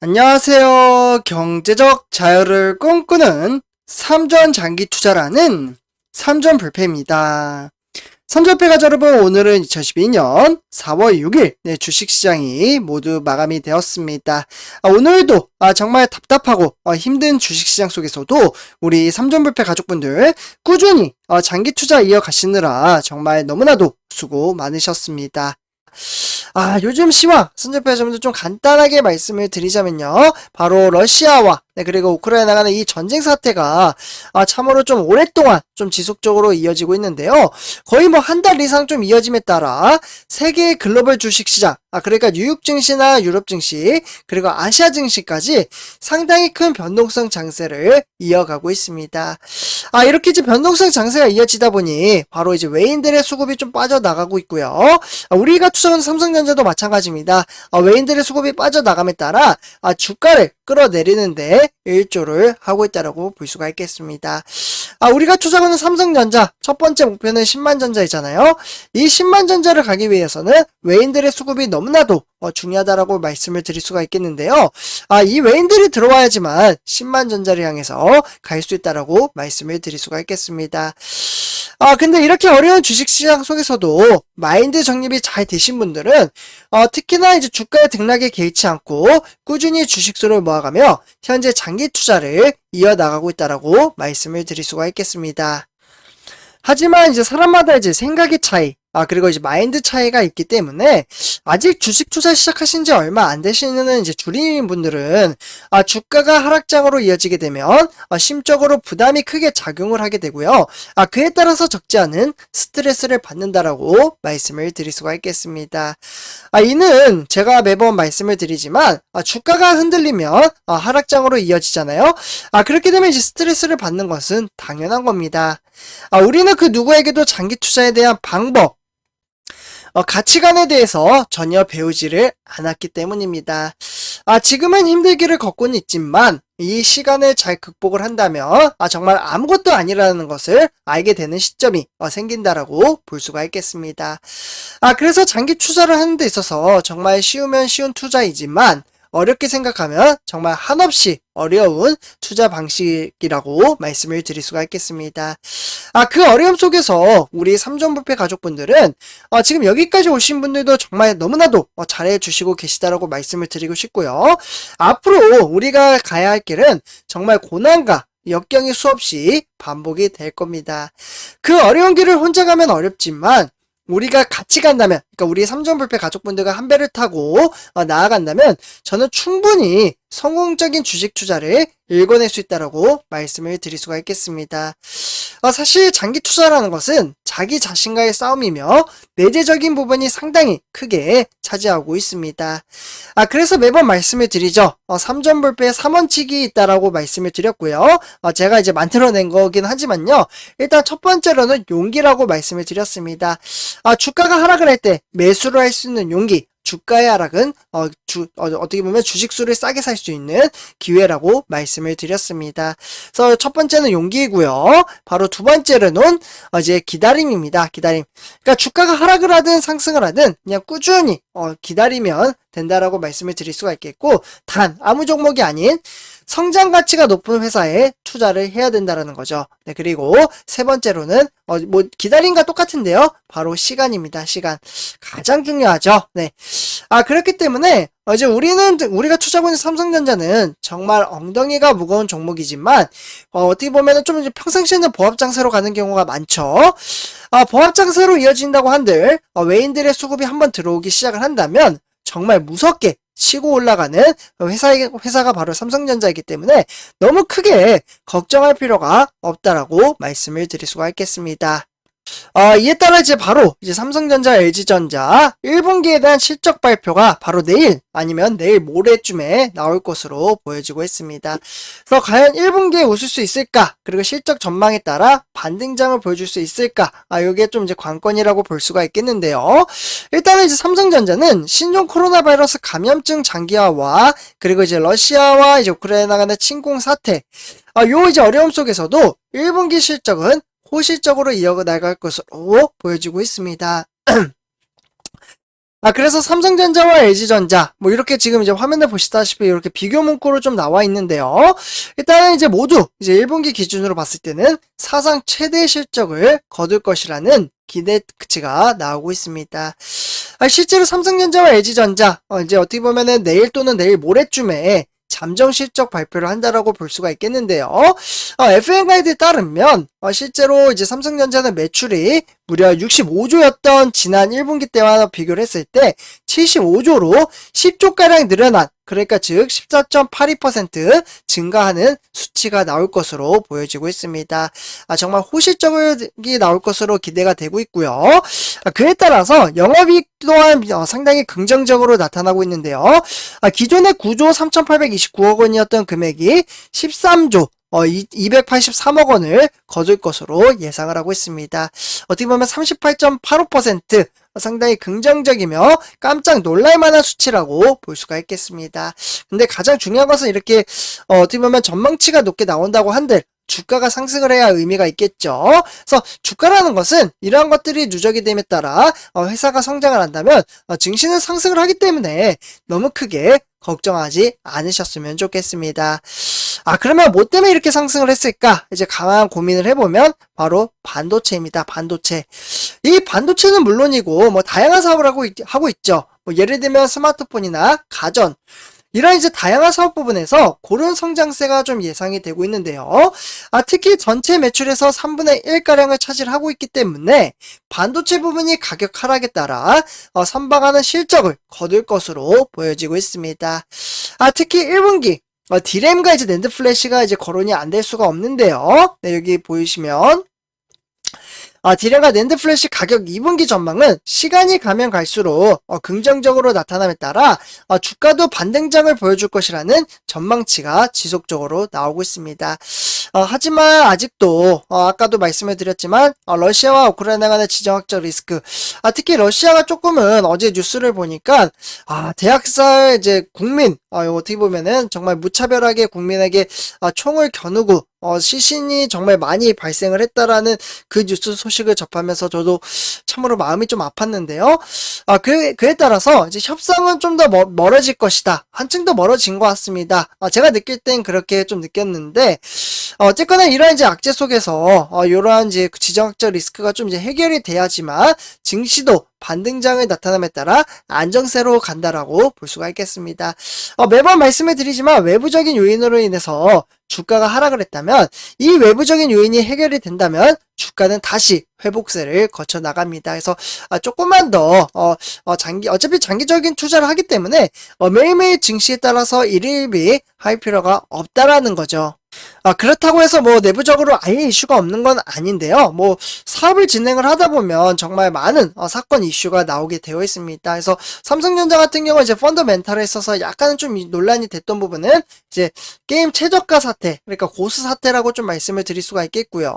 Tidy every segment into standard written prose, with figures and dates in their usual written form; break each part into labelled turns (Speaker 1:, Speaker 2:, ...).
Speaker 1: 안녕하세요. 경제적 자유를 꿈꾸는 삼전 장기 투자라는 삼전불패입니다. 삼전불패 가족 여러분, 오늘은 2012년 4월 6일 주식시장이 모두 마감이 되었습니다. 오늘도 정말 답답하고 힘든 주식시장 속에서도 우리 삼전불패 가족분들 꾸준히 장기 투자 이어가시느라 정말 너무나도 수고 많으셨습니다. 요즘 시황, 선전표 여러분들 좀 간단하게 말씀을 드리자면요. 바로 러시아와 그리고 우크라이나 간의 이 전쟁 사태가 참으로 좀 오랫동안 좀 지속적으로 이어지고 있는데요. 거의 뭐 한 달 이상 좀 이어짐에 따라 세계의 글로벌 주식시장, 그러니까 뉴욕 증시나 유럽 증시, 그리고 아시아 증시까지 상당히 큰 변동성 장세를 이어가고 있습니다. 이렇게 이제 변동성 장세가 이어지다 보니 바로 이제 외인들의 수급이 좀 빠져나가고 있고요. 우리가 투자하는 삼성전자도 마찬가지입니다. 외인들의 수급이 빠져나감에 따라 주가를 끌어내리는데 일조를 하고 있다라고 볼 수가 있겠습니다. 우리가 투자하는 삼성전자 첫 번째 목표는 10만 전자이잖아요. 이 10만 전자를 가기 위해서는 외인들의 수급이 너무나도 중요하다라고 말씀을 드릴 수가 있겠는데요. 이 외인들이 들어와야지만 10만 전자를 향해서 갈 수 있다라고 말씀을 드릴 수가 있겠습니다. 근데 이렇게 어려운 주식시장 속에서도 마인드 정립이 잘 되신 분들은 특히나 이제 주가의 등락에 개의치 않고 꾸준히 주식수를 모아가며 현재 장기 투자를 이어나가고 있다라고 말씀을 드릴 수가 있겠습니다. 하지만 이제 사람마다 이제 생각의 차이, 그리고 이제 마인드 차이가 있기 때문에 아직 주식 투자 시작하신 지 얼마 안 되시는 이제 주린이 분들은 주가가 하락장으로 이어지게 되면 심적으로 부담이 크게 작용을 하게 되고요. 그에 따라서 적지 않은 스트레스를 받는다라고 말씀을 드릴 수가 있겠습니다. 이는 제가 매번 말씀을 드리지만 주가가 흔들리면 하락장으로 이어지잖아요. 그렇게 되면 이제 스트레스를 받는 것은 당연한 겁니다. 우리는 그 누구에게도 장기 투자에 대한 방법, 가치관에 대해서 전혀 배우지를 않았기 때문입니다. 지금은 힘들기를 걷고는 있지만 이 시간을 잘 극복을 한다면 정말 아무것도 아니라는 것을 알게 되는 시점이 생긴다라고 볼 수가 있겠습니다. 그래서 장기 투자를 하는 데 있어서 정말 쉬우면 쉬운 투자이지만 어렵게 생각하면 정말 한없이 어려운 투자 방식이라고 말씀을 드릴 수가 있겠습니다. 그 어려움 속에서 우리 삼전불패 가족분들은 지금 여기까지 오신 분들도 정말 너무나도 잘해주시고 계시다라고 말씀을 드리고 싶고요. 앞으로 우리가 가야 할 길은 정말 고난과 역경이 수없이 반복이 될 겁니다. 그 어려운 길을 혼자 가면 어렵지만 우리가 같이 간다면, 그러니까 우리 삼전불패 가족분들과 한 배를 타고 나아간다면 저는 충분히 성공적인 주식 투자를 읽어낼 수 있다라고 말씀을 드릴 수가 있겠습니다. 사실 장기 투자라는 것은 자기 자신과의 싸움이며 내재적인 부분이 상당히 크게 차지하고 있습니다. 그래서 매번 말씀을 드리죠. 삼전불패에 3원칙이 있다라고 말씀을 드렸고요. 제가 이제 만들어낸 거긴 하지만요. 일단 첫 번째로는 용기라고 말씀을 드렸습니다. 주가가 하락을 할 때 매수를 할 수 있는 용기, 주가의 하락은 어떻게 보면 주식수를 싸게 살 수 있는 기회라고 말씀을 드렸습니다. 그래서 첫 번째는 용기이고요. 바로 두 번째로는 이제 기다림입니다. 기다림. 그러니까 주가가 하락을 하든 상승을 하든 그냥 꾸준히 기다리면 된다라고 말씀을 드릴 수가 있겠고, 단 아무 종목이 아닌 성장 가치가 높은 회사에 투자를 해야 된다라는 거죠. 그리고 세 번째로는 뭐 기다림과 똑같은데요. 바로 시간입니다. 시간. 가장 중요하죠. 그렇기 때문에 이제 우리가 투자하고 있는 삼성전자는 정말 엉덩이가 무거운 종목이지만 어떻게 보면은 좀 이제 평상시에는 보합장세로 가는 경우가 많죠. 보합장세로 이어진다고 한들 외인들의 수급이 한번 들어오기 시작을 한다면 정말 무섭게 치고 올라가는 회사가 바로 삼성전자이기 때문에 너무 크게 걱정할 필요가 없다라고 말씀을 드릴 수가 있겠습니다. 이에 따라 이제 바로 삼성전자, LG전자 1분기에 대한 실적 발표가 바로 내일 아니면 내일 모레쯤에 나올 것으로 보여지고 있습니다. 그래서 과연 1분기에 웃을 수 있을까? 그리고 실적 전망에 따라 반등장을 보여줄 수 있을까? 이게 좀 이제 관건이라고 볼 수가 있겠는데요. 일단은 이제 삼성전자는 신종 코로나 바이러스 감염증 장기화와 그리고 이제 러시아와 이제 우크라이나 간의 침공 사태, 요 이제 어려움 속에서도 1분기 실적은 호실적으로 이어나갈 것으로 보여지고 있습니다. 그래서 삼성전자와 LG전자, 뭐 이렇게 지금 이제 화면에 보시다시피 이렇게 비교 문구로 좀 나와 있는데요. 일단은 이제 모두 이제 1분기 기준으로 봤을 때는 사상 최대 실적을 거둘 것이라는 기대치가 나오고 있습니다. 실제로 삼성전자와 LG전자, 이제 어떻게 보면은 내일 또는 내일 모레쯤에 잠정 실적 발표를 한다라고 볼 수가 있겠는데요. FM 가이드에 따르면 실제로 이제 삼성전자는 매출이 무려 65조였던 지난 1분기 때와 비교를 했을 때 75조로 10조가량 늘어난, 그러니까 즉 14.82% 증가하는 수치가 나올 것으로 보여지고 있습니다. 정말 호실적이 나올 것으로 기대가 되고 있고요. 그에 따라서 영업이익 또한 상당히 긍정적으로 나타나고 있는데요. 기존의 9조 3,829억 원이었던 금액이 13조 283억 원을 거둘 것으로 예상을 하고 있습니다. 어떻게 보면 38.85% 상당히 긍정적이며 깜짝 놀랄만한 수치라고 볼 수가 있겠습니다. 근데 가장 중요한 것은 이렇게 어떻게 보면 전망치가 높게 나온다고 한들 주가가 상승을 해야 의미가 있겠죠. 그래서 주가라는 것은 이러한 것들이 누적이 됨에 따라 회사가 성장을 한다면 증시는 상승을 하기 때문에 너무 크게 걱정하지 않으셨으면 좋겠습니다. 그러면 뭐 때문에 이렇게 상승을 했을까? 이제 강한 고민을 해보면 바로 반도체입니다. 반도체. 이 반도체는 물론이고 뭐 다양한 사업을 하고 있죠. 뭐 예를 들면 스마트폰이나 가전, 이런 이제 다양한 사업 부분에서 고른 성장세가 좀 예상이 되고 있는데요. 특히 전체 매출에서 3분의 1가량을 차지하고 있기 때문에 반도체 부분이 가격 하락에 따라 선방하는 실적을 거둘 것으로 보여지고 있습니다. 특히 1분기 디램과 이제 낸드 플래시가 이제 거론이 안 될 수가 없는데요. 네, 여기 보이시면 디램과 낸드 플래시 가격 2분기 전망은 시간이 가면 갈수록 긍정적으로 나타남에 따라 주가도 반등장을 보여줄 것이라는 전망치가 지속적으로 나오고 있습니다. 하지만 아직도 아까도 말씀을 드렸지만 러시아와 우크라이나 간의 지정학적 리스크, 특히 러시아가 조금은 어제 뉴스를 보니까 대학살 이제 국민, 어떻게 보면은 정말 무차별하게 국민에게 총을 겨누고 시신이 정말 많이 발생을 했다라는 그 뉴스 소식을 접하면서 저도 참으로 마음이 좀 아팠는데요. 그에 따라서 이제 협상은 좀 더 멀어질 것이다. 한층 더 멀어진 것 같습니다. 제가 느낄 땐 그렇게 좀 느꼈는데, 어쨌거나 이러한 이제 악재 속에서 이러한 이제 지정학적 리스크가 좀 이제 해결이 돼야지만 증시도 반등장을 나타남에 따라 안정세로 간다라고 볼 수가 있겠습니다. 매번 말씀을 드리지만 외부적인 요인으로 인해서 주가가 하락을 했다면 이 외부적인 요인이 해결이 된다면 주가는 다시 회복세를 거쳐 나갑니다. 그래서 조금만 더 어차피 장기적인 투자를 하기 때문에 매일매일 증시에 따라서 일일비 할 필요가 없다라는 거죠. 그렇다고 해서 뭐 내부적으로 아예 이슈가 없는 건 아닌데요. 뭐 사업을 진행을 하다 보면 정말 많은 사건 이슈가 나오게 되어 있습니다. 그래서 삼성전자 같은 경우 이제 펀더멘탈에 있어서 약간은 좀 논란이 됐던 부분은 이제 게임 최저가 사태, 그러니까 고수 사태라고 좀 말씀을 드릴 수가 있겠고요.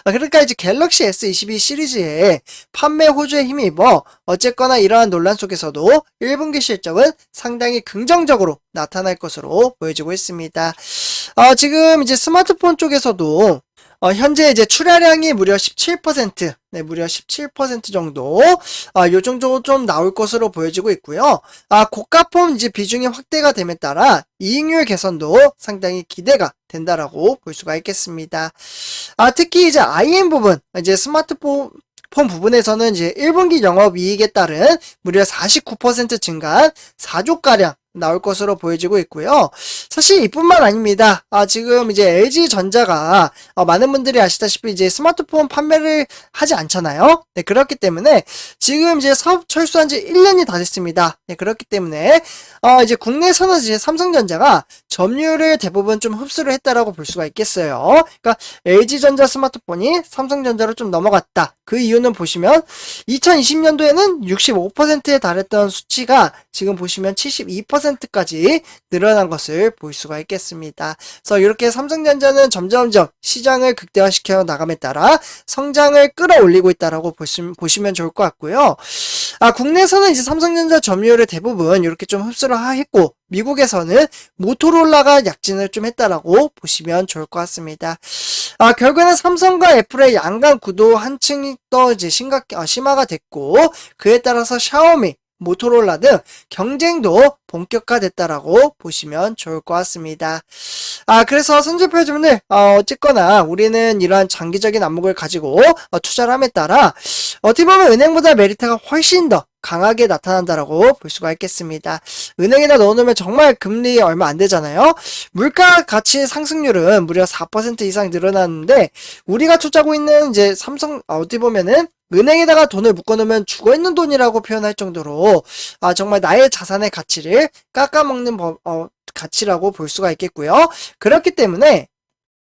Speaker 1: 그러니까 이제 갤럭시 S22 시리즈의 판매 호주에 힘입어 어쨌거나 이러한 논란 속에서도 1분기 실적은 상당히 긍정적으로 나타날 것으로 보여지고 있습니다. 지금 이제 스마트폰 쪽에서도 현재 이제 출하량이 무려 17%, 네, 무려 17% 정도, 요 정도 좀 나올 것으로 보여지고 있고요. 고가폰 이제 비중이 확대가 됨에 따라 이익률 개선도 상당히 기대가 된다라고 볼 수가 있겠습니다. 특히 이제 IM 부분, 이제 스마트폰 부분에서는 이제 1분기 영업이익에 따른 무려 49% 증가한 4조가량 나올 것으로 보여지고 있고요. 사실 이뿐만 아닙니다. 지금 이제 LG전자가 많은 분들이 아시다시피 이제 스마트폰 판매를 하지 않잖아요. 네, 그렇기 때문에 지금 이제 사업 철수한 지 1년이 다 됐습니다. 네, 그렇기 때문에 이제 국내에서는 이제 삼성전자가 점유율을 대부분 좀 흡수를 했다라고 볼 수가 있겠어요. 그러니까 LG전자 스마트폰이 삼성전자로 좀 넘어갔다. 그 이유는 보시면 2020년도에는 65%에 달했던 수치가 지금 보시면 72%까지 늘어난 것을 볼 수가 있겠습니다. 그래서 이렇게 삼성전자는 점점점 시장을 극대화시켜 나감에 따라 성장을 끌어올리고 있다라고 보시면 좋을 것 같고요. 국내에서는 이제 삼성전자 점유율을 대부분 이렇게 좀 흡수를 했고, 미국에서는 모토로라가 약진을 좀 했다라고 보시면 좋을 것 같습니다. 결국에는 삼성과 애플의 양강 구도 한층 더 이제 심화가 됐고, 그에 따라서 샤오미, 모토로라 등 경쟁도 본격화됐다라고 보시면 좋을 것 같습니다. 그래서 선제표주분들, 어쨌거나 우리는 이러한 장기적인 안목을 가지고 투자를 함에 따라 어떻게 보면 은행보다 메리트가 훨씬 더 강하게 나타난다라고 볼 수가 있겠습니다. 은행에다 넣어놓으면 정말 금리 얼마 안 되잖아요. 물가 가치 상승률은 무려 4% 이상 늘어났는데, 우리가 투자하고 있는 이제 삼성, 어떻게 보면은 은행에다가 돈을 묶어놓으면 죽어있는 돈이라고 표현할 정도로 정말 나의 자산의 가치를 깎아먹는 가치라고 볼 수가 있겠고요. 그렇기 때문에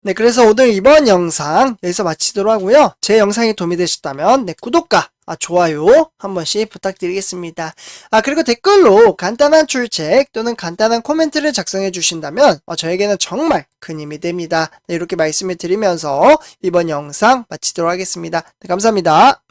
Speaker 1: 네, 그래서 오늘 이번 영상 여기서 마치도록 하고요. 제 영상이 도움이 되셨다면 구독과 좋아요 한 번씩 부탁드리겠습니다. 그리고 댓글로 간단한 출첵 또는 간단한 코멘트를 작성해 주신다면 저에게는 정말 큰 힘이 됩니다. 네, 이렇게 말씀을 드리면서 이번 영상 마치도록 하겠습니다. 네, 감사합니다.